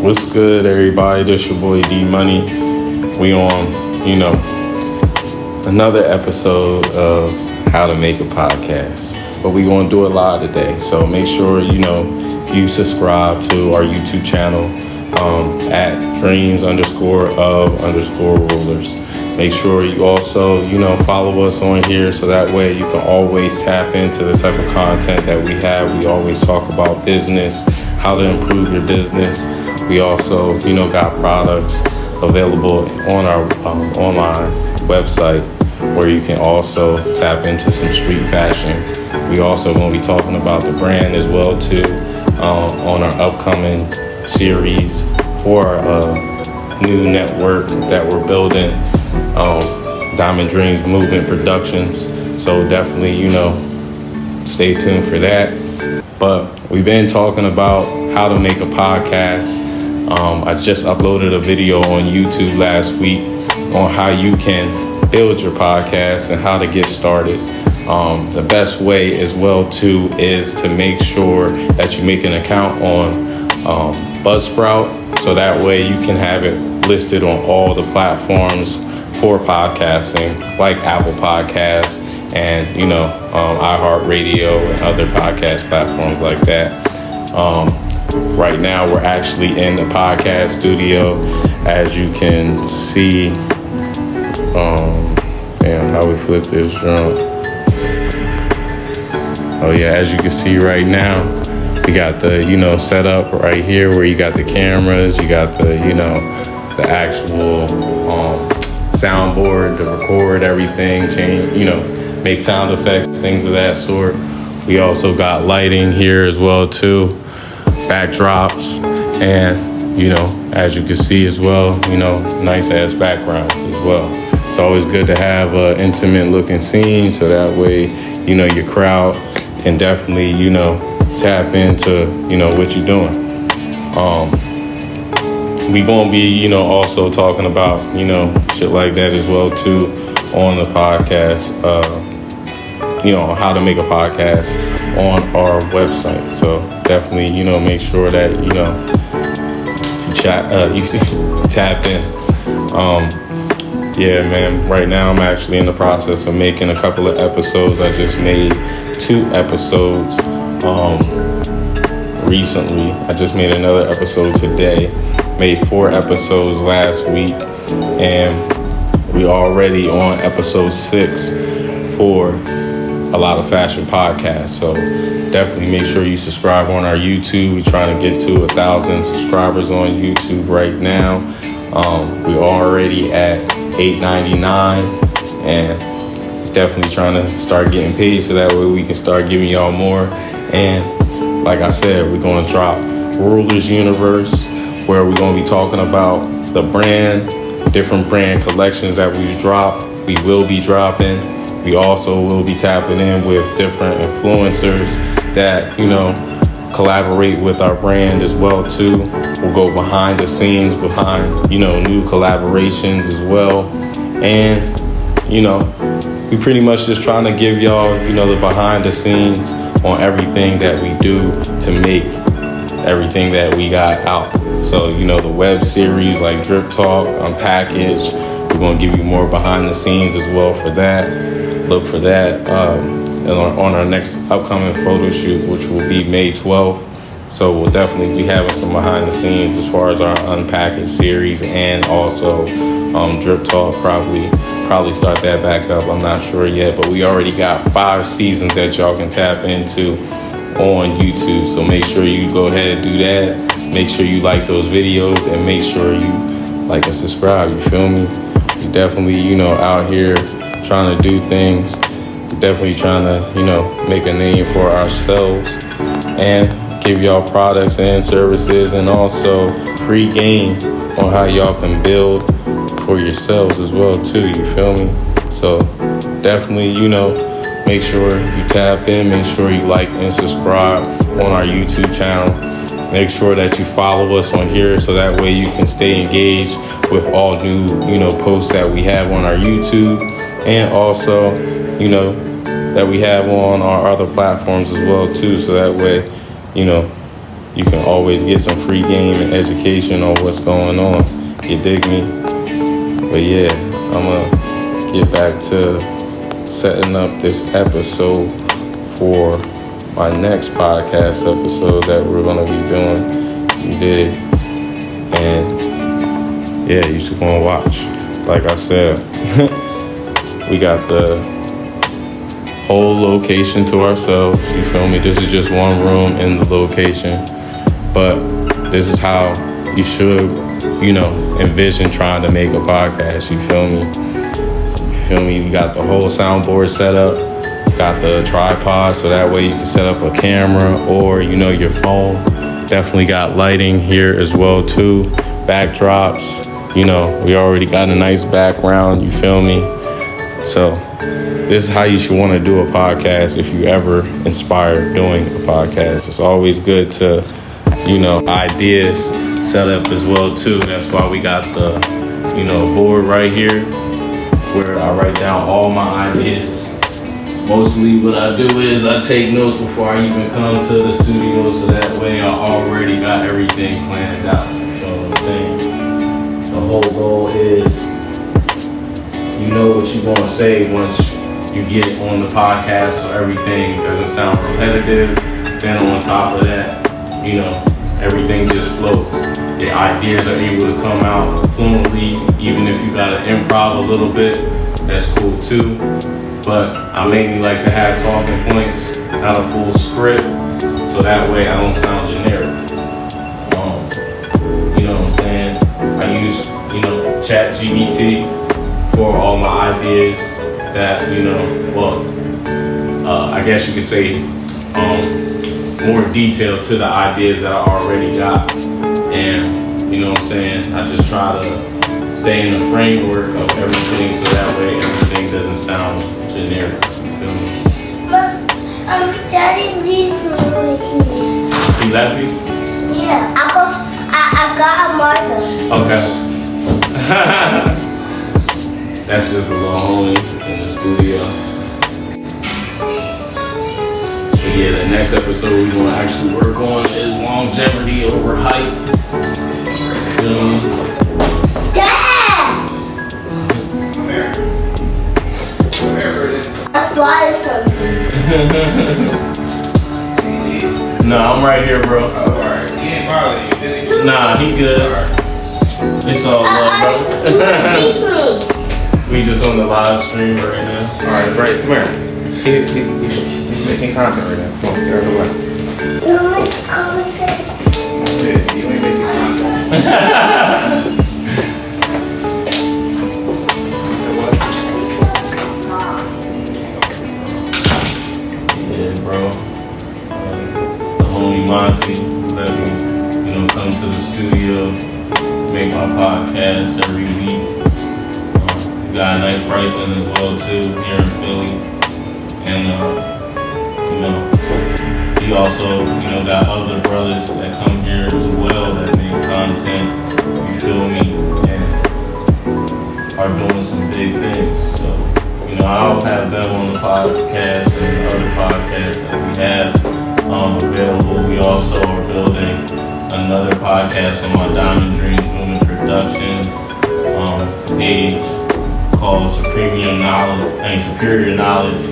What's good, everybody? This your boy D Money. We on, another episode of How to Make a Podcast. But we gonna do it live today. So make sure, you subscribe to our YouTube channel at dreams_of_rulers. Make sure you also, follow us on here so that way you can always tap into the type of content that we have. We always talk about business, how to improve your business. We also, got products available on our online website where you can also tap into some street fashion. We also going to be talking about the brand as well too on our upcoming series for our new network that we're building, Diamond Dreams Movement Productions. So definitely, stay tuned for that. But we've been talking about how to make a podcast. I just uploaded a video on YouTube last week on how you can build your podcast and how to get started. The best way as well too is to make sure that you make an account on Buzzsprout, so that way you can have it listed on all the platforms for podcasting, like Apple Podcasts and iHeartRadio and other podcast platforms like that. Right now we're actually in the podcast studio, as you can see. How we flip this drum. Oh yeah, as you can see right now, we got the setup right here where you got the cameras, you got the the actual soundboard to record everything, change, make sound effects, things of that sort. We also got lighting here as well too, backdrops, and as you can see as well, nice ass backgrounds as well. It's always good to have an intimate looking scene, so that way your crowd can definitely tap into what you're doing. We gonna be also talking about shit like that as well too on the podcast, how to make a podcast on our website. So definitely make sure that you tap in. Yeah, man, right now I'm actually in the process of making a couple of episodes. I just made 2 episodes recently. I just made another episode today. Made 4 episodes last week, and we already on episode 6 for a lot of fashion podcasts. So definitely make sure you subscribe on our YouTube. We're trying to get to 1,000 subscribers on YouTube right now. We're already at $8.99, and definitely trying to start getting paid so that way we can start giving y'all more. And like I said, we're going to drop Rulers Universe, where we're going to be talking about the brand, different brand collections that we will be dropping. We also will be tapping in with different influencers that collaborate with our brand as well too. We'll go behind the scenes, behind new collaborations as well. And we pretty much just trying to give y'all the behind the scenes on everything that we do to make everything that we got out. So the web series like Drip Talk, Unpackaged, we're going to give you more behind the scenes as well for that. Look for that on our next upcoming photo shoot, which will be May 12th. So we'll definitely be having some behind the scenes as far as our Unpackaged series, and also Drip Talk, probably start that back up. I'm not sure yet, but we already got 5 seasons that y'all can tap into on YouTube. So make sure you go ahead and do that. Make sure you like those videos, and make sure you like and subscribe. You feel me? We definitely out here trying to do things. We're definitely trying to make a name for ourselves and give y'all products and services, and also free game on how y'all can build for yourselves as well too. You feel me? So definitely make sure you tap in, make sure you like and subscribe on our YouTube channel. Make sure that you follow us on here so that way you can stay engaged with all new posts that we have on our YouTube, and also that we have on our other platforms as well too, so that way you can always get some free game and education on what's going on. You dig me? But yeah, I'm gonna get back to setting up this episode for my next podcast episode that we're gonna be doing. You dig? And yeah, you should go and watch. Like I said, we got the whole location to ourselves. You feel me? This is just one room in the location. But this is how you should, envision trying to make a podcast. You feel me? You feel me? You got the whole soundboard set up. Got the tripod so that way you can set up a camera or, your phone. Definitely got lighting here as well too. Backdrops. We already got a nice background. You feel me? So this is how you should want to do a podcast if you ever inspired doing a podcast. It's always good to ideas set up as well too. That's why we got the, board right here where I write down all my ideas. Mostly what I do is I take notes before I even come to the studio, so that way I already got everything planned out. You know what I'm saying? The whole goal is you know what you're going to say once you get on the podcast, so everything doesn't sound repetitive. Then on top of that, everything just flows. The ideas are able to come out fluently, even if you got to improv a little bit. That's cool too. But I mainly like to have talking points, not a full script, so that way I don't sound generic. You know what I'm saying? I use, ChatGPT for all my ideas that, I guess you could say, more detail to the ideas that I already got. And, you know what I'm saying? I just try to stay in the framework of everything so that way everything doesn't sound generic. You feel me? Daddy leaves me. He left you? Yeah, I got a marker. Okay. That's just a little homie in the studio. But yeah, the next episode we're gonna actually work on is longevity over height. Dad! That's why it's Nah, I'm right here, bro. Alright, he ain't bothering you. Nah, he good. It's all love, bro. We just on the live stream right now. Alright, Bray, come here. He's making content right now. Come on, get out of the way. Yeah, he ain't making content. Yeah, bro. The homie Monty let me, come to the studio, make my podcast every week. We got a nice pricing as well too here in Philly, and we also got other brothers that come here as well that make content. You feel me? And are doing some big things. So I'll have them on the podcast and other podcasts that we have available. We also are building another podcast on my Diamond Dreams Movement Productions page called Superior Knowledge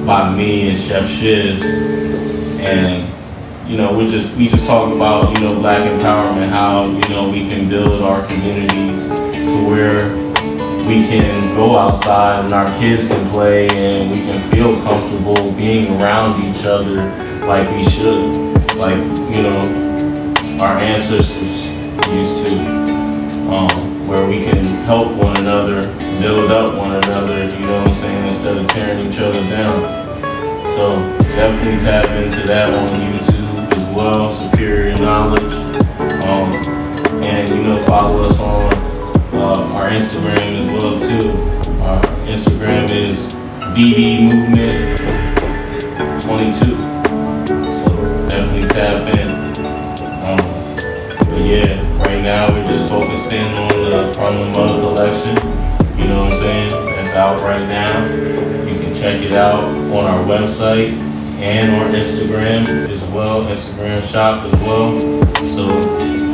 by me and Chef Shiz. And we just talk about Black empowerment, how we can build our communities to where we can go outside and our kids can play and we can feel comfortable being around each other like we should, like our ancestors used to, where we can help one another, build up one another, instead of tearing each other down. So definitely tap into that on YouTube as well, Superior Knowledge, and follow us on our Instagram as well too. Our Instagram is BD Movement 22. So definitely tap in. But yeah, right now we're just focused in on the From the Mud collection. You know what I'm saying? That's out right now. You can check it out on our website. and on Instagram as well, Instagram shop as well. So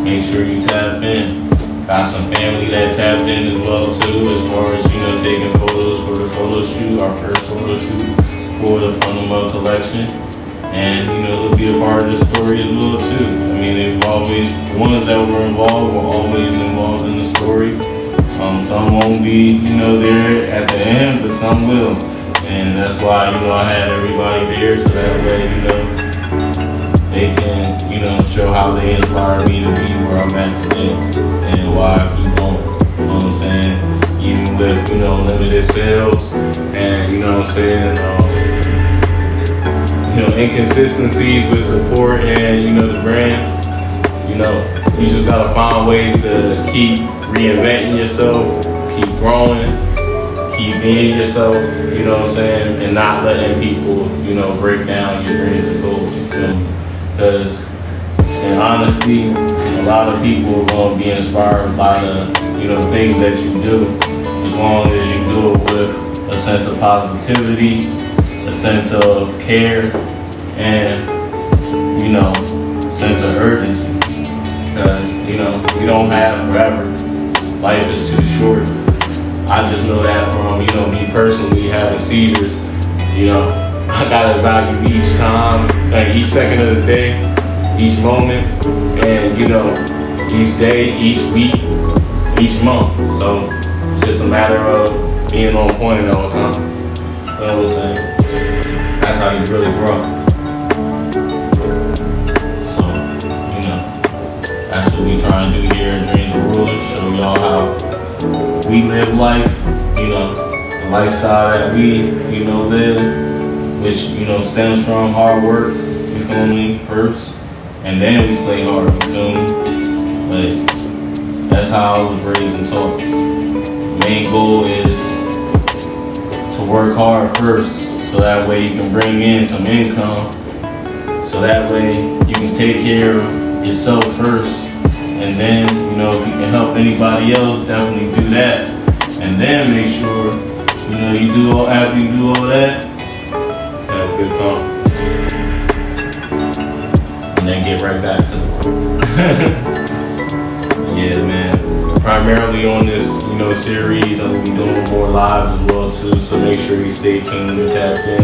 make sure you tap in. Got some family that tapped in as well too, as far as, taking photos for the photo shoot, our first photo shoot for the Fundamental collection. And, they'll be a part of the story as well too. I mean, the ones that were involved were always involved in the story. Some won't be, there at the end, but some will. And that's why, I had everybody there so that way, they can, show how they inspire me to be where I'm at today and why I keep going. You know what I'm saying? Even with, limited sales and, inconsistencies with support and, the brand, you just gotta find ways to keep reinventing yourself, keep growing, keep being yourself, and not letting people, break down your dreams and goals, you feel me? Because in honesty, a lot of people are going to be inspired by the, things that you do, as long as you do it with a sense of positivity, a sense of care, and, sense of urgency. Because, we don't have forever. Life is too short. I just know that from, me personally having seizures, I gotta value each time, like each second of the day, each moment, and each day, each week, each month. So it's just a matter of being on point at all times. You know what I'm saying? That's how you really grow. So, that's what we try to do here at Dreams of Rulers, show y'all how we live life, the lifestyle that we, live, which, stems from hard work, you feel me, first, and then we play hard, you feel me? But that's how I was raised and taught. The main goal is to work hard first, so that way you can bring in some income, so that way you can take care of yourself first, and then, if you can help anybody else, definitely do that, and then make sure, after you do all that, have a good time. And then get right back to the work. Yeah, man. Primarily on this, series, I'm gonna be doing more lives as well too. So make sure you stay tuned and tapped in.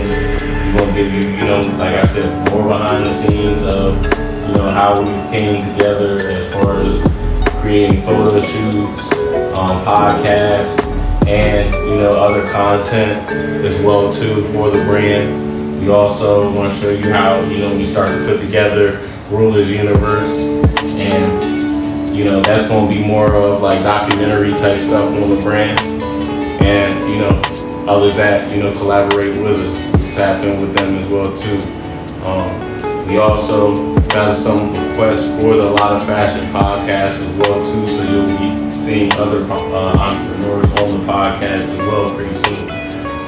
We're gonna give you, like I said, more behind the scenes of, how we came together as far as creating photo shoots, podcasts, and other content as well too for the brand. We also want to show you how we start to put together Rulers Universe, and that's going to be more of like documentary type stuff on the brand, and others that collaborate with us, we tap in with them as well too. We also got some requests for the Lot of Fashion podcast as well too, so you'll be seeing other entrepreneurs on the podcast as well pretty soon.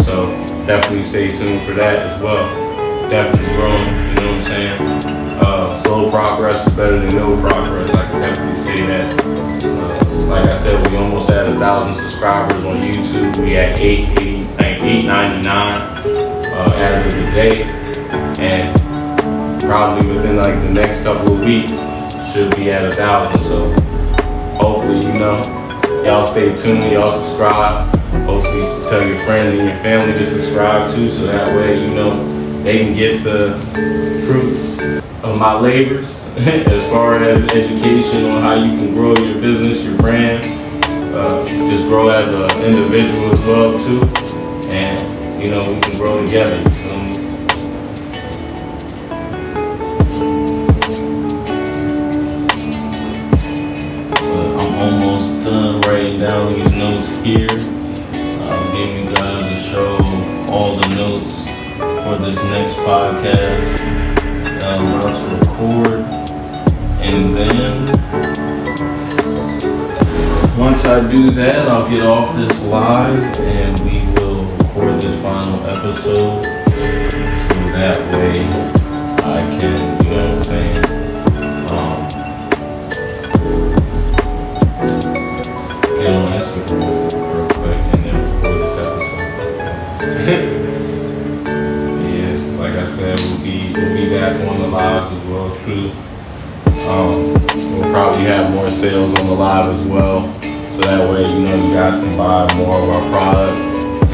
So definitely stay tuned for that as well. Definitely growing, you know what I'm saying? Slow progress is better than no progress. I can definitely say that. Like I said, we almost had 1,000 subscribers on YouTube. We at 899 as of today, and probably within like the next couple of weeks should be at 1,000. So hopefully, y'all stay tuned, y'all subscribe. Hopefully tell your friends and your family to subscribe too, so that way, they can get the fruits of my labors as far as education on how you can grow your business, your brand, just grow as an individual as well too, and we can grow together, you feel me? But I'm almost done writing down these notes here. I'll give you guys a show of all the notes for this next podcast that I'm about to record, and then once I do that, I'll get off this live and we will record this final episode, so that way I can, get on Instagram real quick and then record this episode. Yeah, like I said, we'll be lives as well, too. We'll probably have more sales on the live as well. So that way, you know, you guys can buy more of our products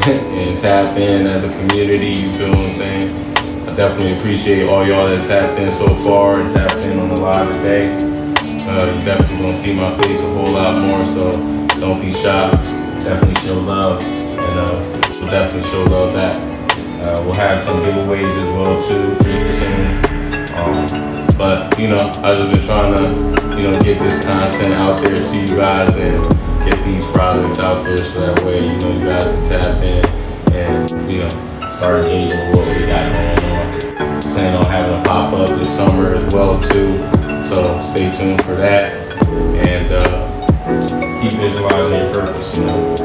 and tap in as a community, you feel what I'm saying? I definitely appreciate all y'all that tapped in so far and tapped in on the live today. You definitely gonna see my face a whole lot more, so don't be shy. Definitely show love, and we'll definitely show love back. We'll have some giveaways as well too pretty soon. But you know, I've just been trying to, you know, get this content out there to you guys and get these products out there so that way, you know, you guys can tap in and, you know, start engaging with what we got going on. Plan on having a pop-up this summer as well too. So stay tuned for that and keep visualizing your purpose, you know.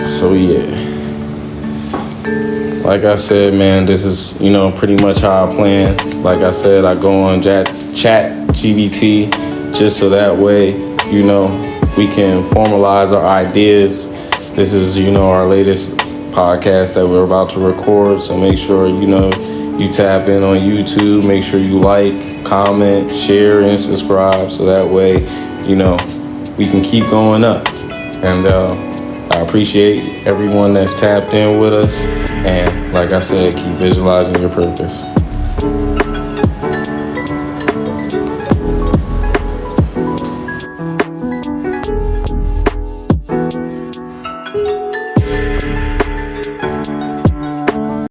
So yeah. Like I said, man, this is, you know, pretty much how I plan. Like I said, I go on chat GBT just so that way, you know, we can formalize our ideas. This is, you know, our latest podcast that we're about to record. So make sure, you know, you tap in on YouTube. Make sure you like, comment, share, and subscribe. So that way, you know, we can keep going up. And I appreciate everyone that's tapped in with us. And like I said, keep visualizing your purpose.